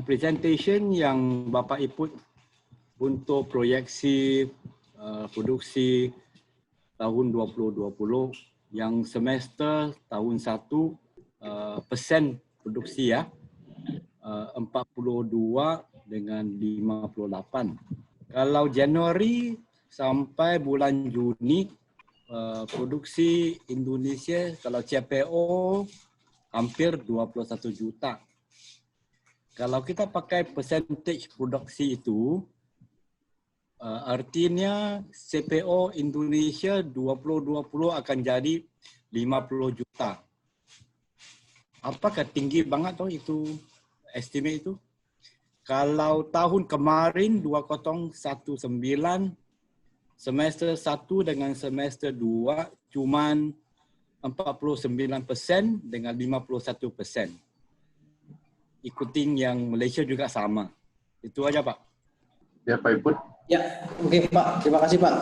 presentation yang Bapak input untuk proyeksi produksi tahun 2020 yang semester tahun 1 persen produksi ya, 42 dengan 58. Kalau Januari sampai bulan Juni produksi Indonesia kalau CPO hampir 21 juta. Kalau kita pakai percentage produksi itu, artinya CPO Indonesia 2020 akan jadi 50 juta. Apakah tinggi banget tuh itu estimate itu? Kalau tahun kemarin 2019 semester 1 dengan semester 2 cuman 49% dengan 51%. Ikutin yang Malaysia juga sama. Itu aja Pak. Ya Pak Iput. Ya, oke Pak. Terima kasih Pak.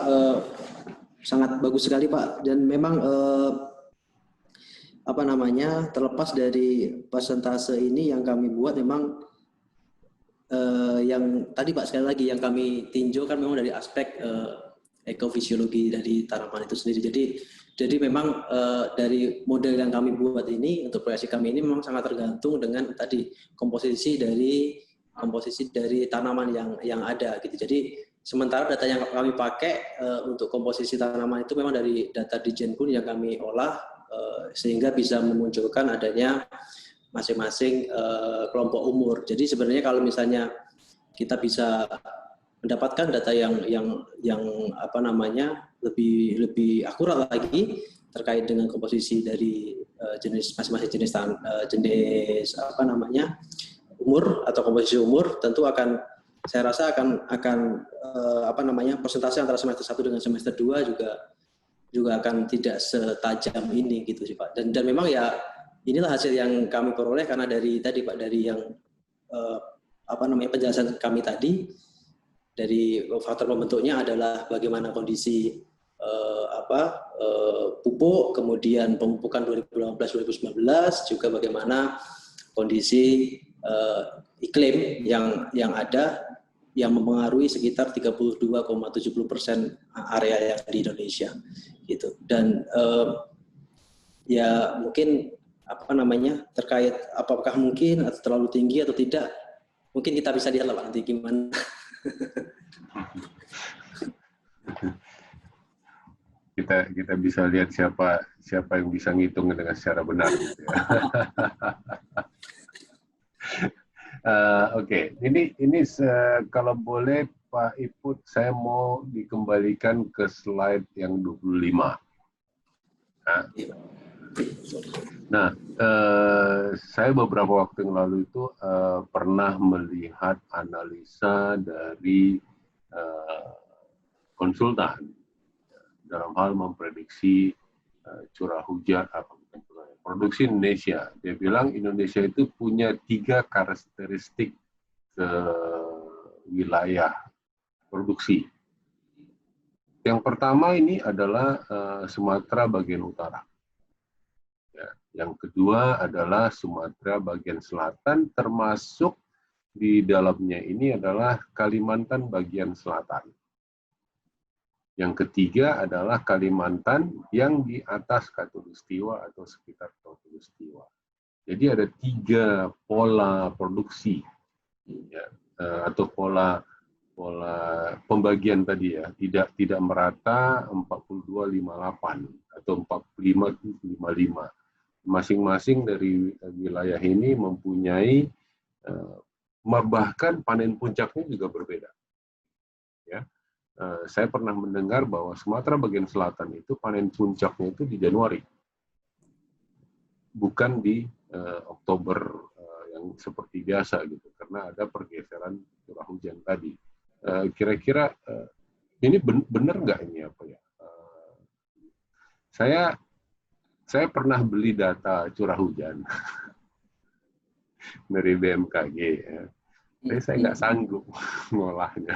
Sangat bagus sekali Pak. Dan memang terlepas dari persentase ini yang kami buat memang yang tadi Pak sekali lagi yang kami tinjau kan memang dari aspek ekofisiologi dari tanaman itu sendiri. Jadi memang dari model yang kami buat ini untuk proyeksi kami ini memang sangat tergantung dengan tadi komposisi dari tanaman yang ada gitu. Jadi sementara data yang kami pakai untuk komposisi tanaman itu memang dari data di Genpun yang kami olah sehingga bisa memunculkan adanya masing-masing kelompok umur. Jadi sebenarnya kalau misalnya kita bisa mendapatkan data yang lebih akurat lagi terkait dengan komposisi dari masing-masing jenis umur atau komposisi umur, tentu saya rasa akan persentase antara semester 1 dengan semester 2 juga akan tidak setajam ini gitu sih Pak. Dan memang ya inilah hasil yang kami peroleh karena dari tadi Pak, dari yang penjelasan kami tadi, dari faktor pembentuknya adalah bagaimana kondisi pupuk, kemudian pemupukan 2018-2019, juga bagaimana kondisi iklim yang ada yang mempengaruhi sekitar 32,70% area yang di Indonesia gitu. Dan ya mungkin terkait apakah mungkin atau terlalu tinggi atau tidak, mungkin kita bisa lihat lah nanti gimana. Kita bisa lihat siapa yang bisa ngitung dengan secara benar. Gitu ya. Oke. Ini kalau boleh Pak Iput, saya mau dikembalikan ke slide yang 25. Nah, saya beberapa waktu yang lalu itu pernah melihat analisa dari konsultan dalam hal memprediksi curah hujan produksi Indonesia. Dia bilang Indonesia itu punya 3 karakteristik wilayah produksi. Yang pertama ini adalah Sumatera bagian utara. Ya, yang kedua adalah Sumatera bagian selatan, termasuk di dalamnya ini adalah Kalimantan bagian selatan. Yang ketiga adalah Kalimantan yang di atas Khatulistiwa atau sekitar Khatulistiwa. Jadi ada 3 pola produksi, ya, atau pola pembagian tadi ya, tidak merata 42-58 atau 45-55. Masing-masing dari wilayah ini mempunyai bahkan panen puncaknya juga berbeda. Ya. Saya pernah mendengar bahwa Sumatera bagian selatan itu panen puncaknya itu di Januari, bukan di Oktober yang seperti biasa gitu, karena ada pergeseran curah hujan tadi. Kira-kira ini benar nggak ini apa ya? Saya pernah beli data curah hujan dari BMKG, ya. Tapi saya nggak sanggup ngolahnya.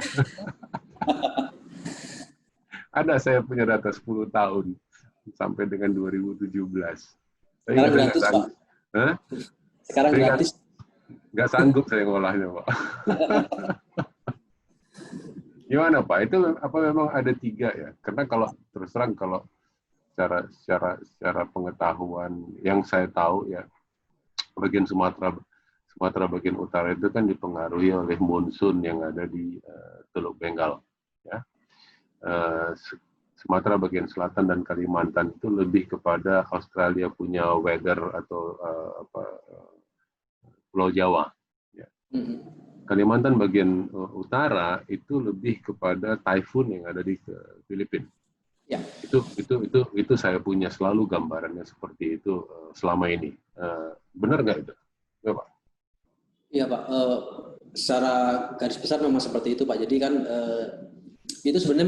Ada saya punya data 10 tahun sampai dengan 2017. Sekarang gratis, Pak. Hah? Sekarang gratis. Nggak sanggup saya ngolahnya, Pak. Gimana Pak? Itu apa memang ada 3 ya? Karena kalau terus terang kalau secara pengetahuan yang saya tahu ya, bagian Sumatera bagian utara itu kan dipengaruhi oleh monsun yang ada di Teluk Bengal. Ya. Sumatera bagian selatan dan Kalimantan itu lebih kepada Australia punya weather atau Pulau Jawa. Ya. Kalimantan bagian utara itu lebih kepada typhoon yang ada di Filipina. Ya. Itu saya punya selalu gambarannya seperti itu selama ini. Benar nggak itu? Ya, Pak? Iya Pak. Secara garis besar memang seperti itu Pak. Jadi kan itu sebenarnya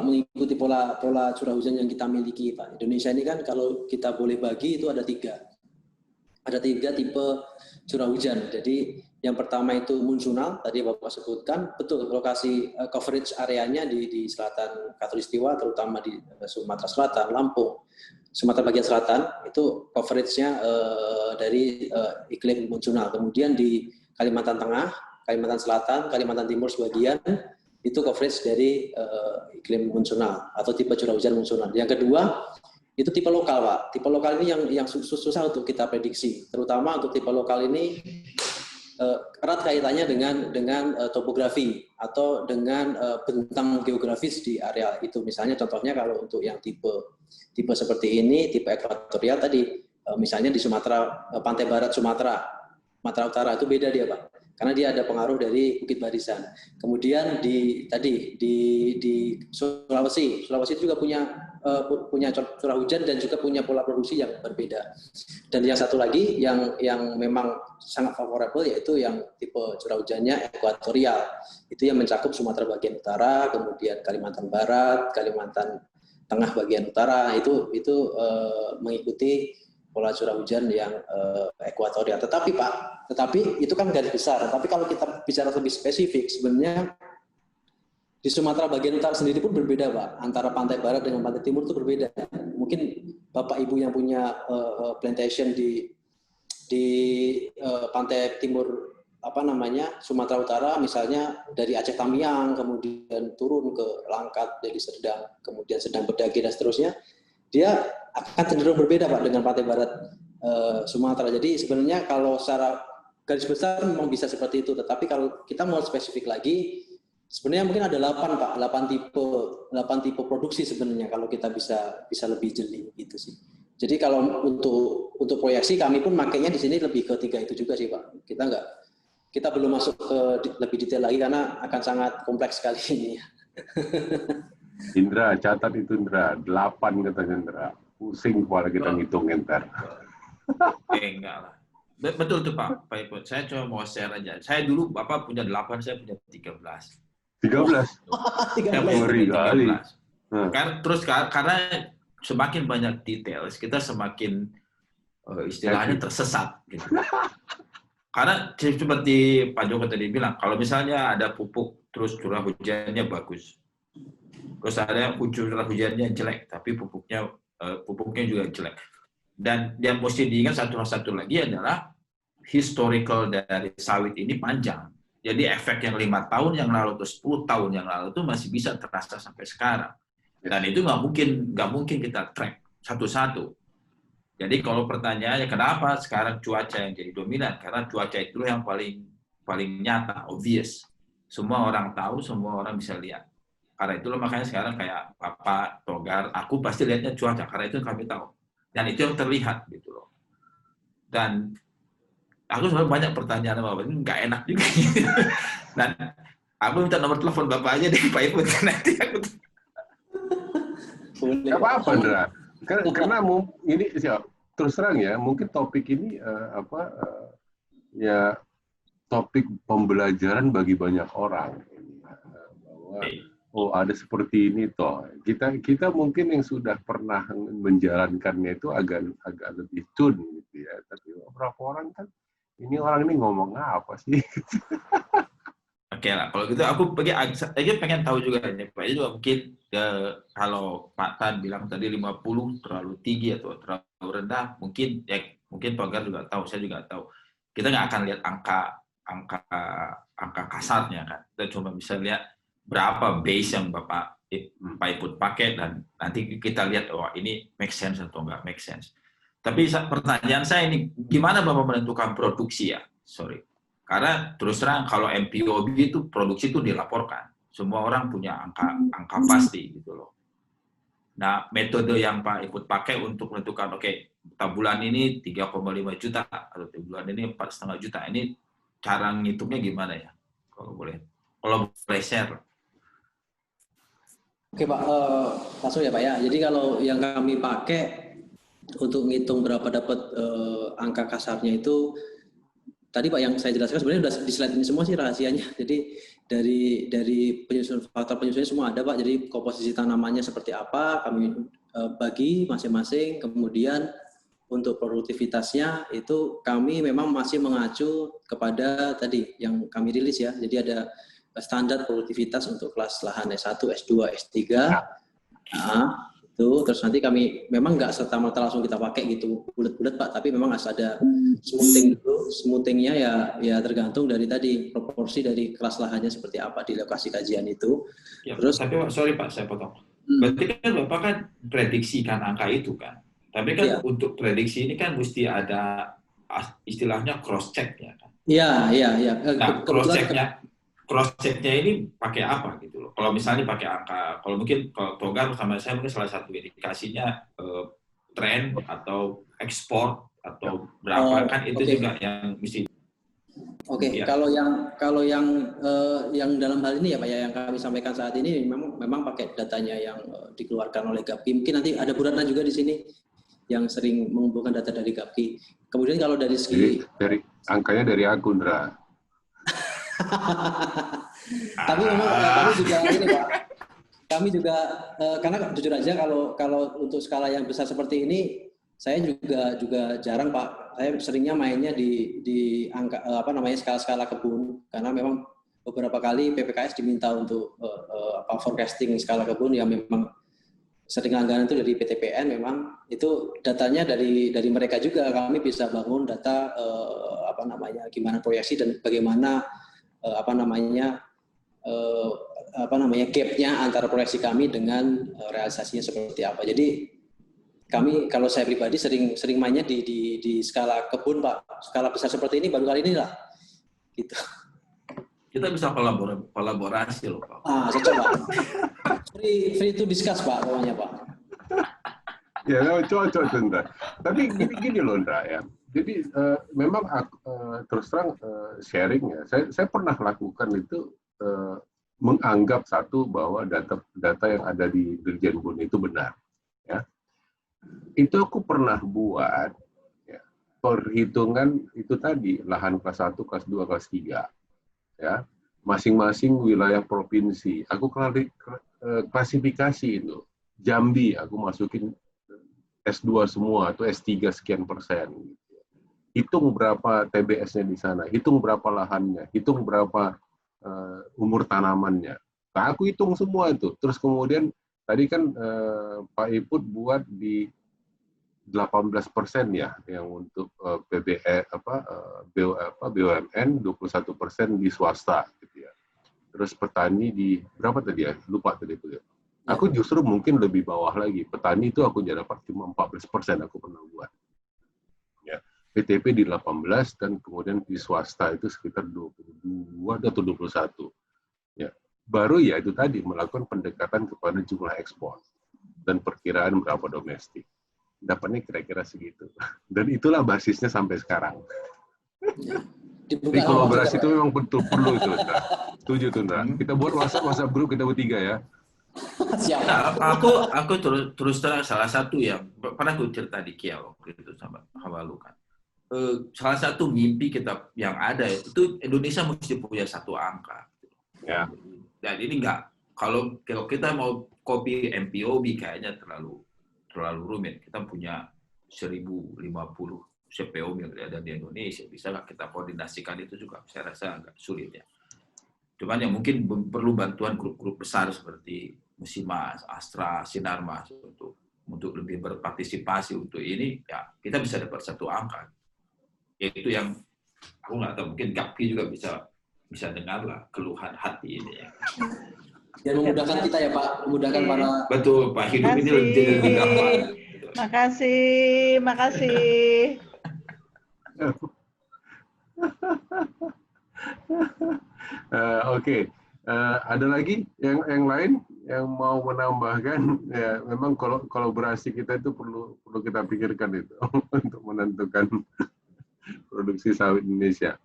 mengikuti pola curah hujan yang kita miliki Pak. Indonesia ini kan kalau kita boleh bagi itu ada 3. Ada 3 tipe curah hujan. Jadi yang pertama itu monsunal, tadi Bapak sebutkan, betul lokasi coverage areanya di selatan Khatulistiwa, terutama di Sumatera Selatan, Lampung, Sumatera bagian selatan, itu coverage-nya dari iklim monsunal. Kemudian di Kalimantan Tengah, Kalimantan Selatan, Kalimantan Timur sebagian, itu coverage dari iklim monsunal atau tipe curah hujan monsunal. Yang kedua, itu tipe lokal, Pak. Tipe lokal ini yang susah untuk kita prediksi. Terutama untuk tipe lokal ini erat kaitannya dengan topografi atau dengan bentang geografis di area itu. Misalnya contohnya kalau untuk yang tipe seperti ini, tipe ekuatorial tadi, misalnya di Sumatera, pantai barat Sumatera Utara itu beda dia, Pak. Karena dia ada pengaruh dari Bukit Barisan. Kemudian di Sulawesi juga punya curah hujan dan juga punya pola produksi yang berbeda. Dan yang satu lagi yang memang sangat favorable yaitu yang tipe curah hujannya ekuatorial. Itu yang mencakup Sumatera bagian utara, kemudian Kalimantan Barat, Kalimantan Tengah bagian utara, itu mengikuti pola curah hujan yang ekuatorial. Tetapi itu kan garis besar. Tapi kalau kita bicara lebih spesifik, sebenarnya di Sumatera bagian utara sendiri pun berbeda, Pak. Antara pantai barat dengan pantai timur itu berbeda. Mungkin Bapak Ibu yang punya plantation di pantai timur Sumatera Utara, misalnya dari Aceh Tamiang, kemudian turun ke Langkat, Deli Serdang, kemudian Sedang Bedage dan seterusnya, dia akan cenderung berbeda Pak dengan pantai barat Sumatera. Jadi sebenarnya kalau secara garis besar memang bisa seperti itu, tetapi kalau kita mau spesifik lagi, sebenarnya mungkin ada 8 tipe produksi sebenarnya kalau kita bisa lebih jeli gitu sih. Jadi kalau untuk proyeksi kami pun makanya di sini lebih ke 3 itu juga sih Pak. Kita belum masuk ke lebih detail lagi karena akan sangat kompleks sekali ini. Indra, catat itu Indra, 8 katanya Indra. Pusing kepala kita ngitung ntar. Enggak lah. Betul tuh Pak Iput. Saya cuma mau share aja. Saya dulu Bapak punya 8, saya punya 13. 13? Ngeri kali. Karena semakin banyak details, kita semakin istilahnya tersesat. Gitu. Karena seperti Pak Joko tadi bilang, kalau misalnya ada pupuk, terus curah hujannya bagus. Terus ada curah hujannya jelek, tapi pupuknya juga jelek. Dan yang mesti diingat satu lagi adalah historical dari sawit ini panjang. Jadi efek yang 5 tahun yang lalu atau 10 tahun yang lalu itu masih bisa terasa sampai sekarang. Dan itu nggak mungkin kita track satu-satu. Jadi kalau pertanyaannya kenapa sekarang cuaca yang jadi dominan? Karena cuaca itu yang paling nyata, obvious. Semua orang tahu, semua orang bisa lihat. Karena itulah makanya sekarang kayak Bapak, Togar, aku pasti lihatnya cuaca. Karena itu kami tahu. Dan itu yang terlihat gitu loh. Dan aku sebenarnya banyak pertanyaan sama Bapak, ini nggak enak juga. Dan aku minta nomor telepon Bapak aja deh, Pak Iput. Nanti aku... Nggak apa-apa, Indra. Karena ini terus terang ya, mungkin topik ini ya topik pembelajaran bagi banyak orang. Bahwa ada seperti ini toh. Kita mungkin yang sudah pernah menjalankannya itu agak lebih tune gitu ya. Tapi beberapa orang kan orang ini ngomong apa sih? Oke lah, kalau gitu aku pengen tahu juga nih Pak. Itu mungkin kalau Pak Tan bilang tadi 50 terlalu tinggi atau terlalu rendah, mungkin Togar juga tahu, saya juga tahu. kita nggak akan lihat angka kasarnya kan. Kita cuma bisa lihat berapa base yang Bapak Iput pakai dan nanti kita lihat ini make sense atau nggak make sense. Tapi pertanyaan saya ini, gimana Bapak menentukan produksi ya? Sorry. Karena terus terang kalau MPOB itu produksi itu dilaporkan. Semua orang punya angka pasti gitu loh. Nah, metode yang Pak Iput pakai untuk menentukan, bulan ini 3,5 juta atau bulan ini 4,5 juta. Ini cara ngitungnya gimana ya? Kalau boleh share. Oke Pak, langsung ya Pak ya. Jadi kalau yang kami pakai untuk ngitung berapa dapat angka kasarnya itu, tadi Pak yang saya jelaskan sebenarnya sudah di slide ini semua sih rahasianya. Jadi dari faktor penyusunnya semua ada Pak. Jadi komposisi tanamannya seperti apa kami bagi masing-masing. Kemudian untuk produktivitasnya itu kami memang masih mengacu kepada tadi yang kami rilis ya. Jadi ada standar produktivitas untuk kelas lahan S1, S2, S3. Nah, itu terus nanti kami memang nggak serta-merta langsung kita pakai gitu bulat-bulat Pak, tapi memang harus ada smoothing dulu. Smoothingnya ya tergantung dari tadi proporsi dari kelas lahannya seperti apa di lokasi kajian itu. Ya, terus tapi Pak, sorry Pak, saya potong. Berarti kan Bapak kan prediksikan angka itu kan. Tapi kan untuk prediksi ini kan mesti ada istilahnya cross check ya kan. Iya. Nah, cross check-nya ini pakai apa gitu loh. Kalau misalnya pakai angka, kalau mungkin kalau Togar sama saya mungkin salah satu indikasinya tren atau ekspor atau berapa kan itu juga yang mesti. Ya. Kalau yang dalam hal ini ya Pak ya yang kami sampaikan saat ini memang pakai datanya yang dikeluarkan oleh Gapki. Mungkin nanti ada Bu Ratna juga di sini yang sering mengumpulkan data dari Gapki. Kemudian kalau dari segi angkanya dari aku, Ndra. Tapi memang kami juga ini Pak. Kami juga karena jujur aja kalau untuk skala yang besar seperti ini saya juga jarang Pak. Saya seringnya mainnya di angka skala-skala kebun karena memang beberapa kali PPKS diminta untuk forecasting skala kebun yang memang sering langganan itu dari PTPN. Memang itu datanya dari mereka juga kami bisa bangun data gimana proyeksi dan bagaimana gap-nya antara proyeksi kami dengan realisasinya seperti apa. Jadi kami kalau saya pribadi sering mainnya di skala kebun Pak. Skala besar seperti ini baru kali ini lah. Gitu. Kita bisa kolaborasi loh Pak. Saya coba. Free to discuss Pak pokoknya Pak. Ya, cocok Ndra. Tapi gini loh Ndra ya. Jadi memang terus terang sharing ya. Saya pernah lakukan itu menganggap satu bahwa data yang ada di Dirjen Bun itu benar. Ya. Itu aku pernah buat ya, perhitungan itu tadi lahan kelas 1, kelas 2, kelas 3 ya masing-masing wilayah provinsi. Aku klasifikasi itu. Jambi aku masukin S2 semua atau S3 sekian persen. Hitung berapa TBS-nya di sana, hitung berapa lahannya, hitung berapa umur tanamannya. Nah, aku hitung semua itu. Terus kemudian tadi kan Pak Iput buat di 18% ya yang untuk BUMN, 21% di swasta gitu ya. Terus petani di berapa tadi ya? Lupa tadi itu ya. Aku justru mungkin lebih bawah lagi. Petani itu aku dapat cuma 14% aku pernah buat. Ya. PTP di 18 dan kemudian di swasta itu sekitar 22 atau 21. Ya. Baru ya itu tadi melakukan pendekatan kepada jumlah ekspor dan perkiraan berapa domestik. Dapatnya kira-kira segitu. Dan itulah basisnya sampai sekarang. Ya. Jadi kolaborasi itu memang betul perlu itu. Setuju tuh, Ndra. Kita buat WhatsApp grup kita bertiga ya. Siap. Aku terus terang salah satu yang pernah aku cerita di Kia waktu itu sama lu kan. Salah satu mimpi kita yang ada itu Indonesia mesti punya satu angka. Ya. Dan ini kalau kita mau copy MPOB kayaknya terlalu rumit. Kita punya 1050 CPO yang ada di Indonesia. Bisa nggak kita koordinasikan itu juga? Saya rasa agak sulit ya. Cuman yang mungkin perlu bantuan grup-grup besar seperti Musimas, Astra, Sinarmas untuk lebih berpartisipasi untuk ini. Ya kita bisa dapat satu angka. Yaitu yang Aku nggak tahu, mungkin Gapki juga bisa dengar lah keluhan hati ini ya. Dan memudahkan kita ya Pak, memudahkan para. Betul, Pak, hidup ini jadi lebih gampang. Makasih. Oke. Ada lagi yang lain yang mau menambahkan? Ya, memang kolaborasi kita itu perlu kita pikirkan itu untuk menentukan produksi sawit Indonesia.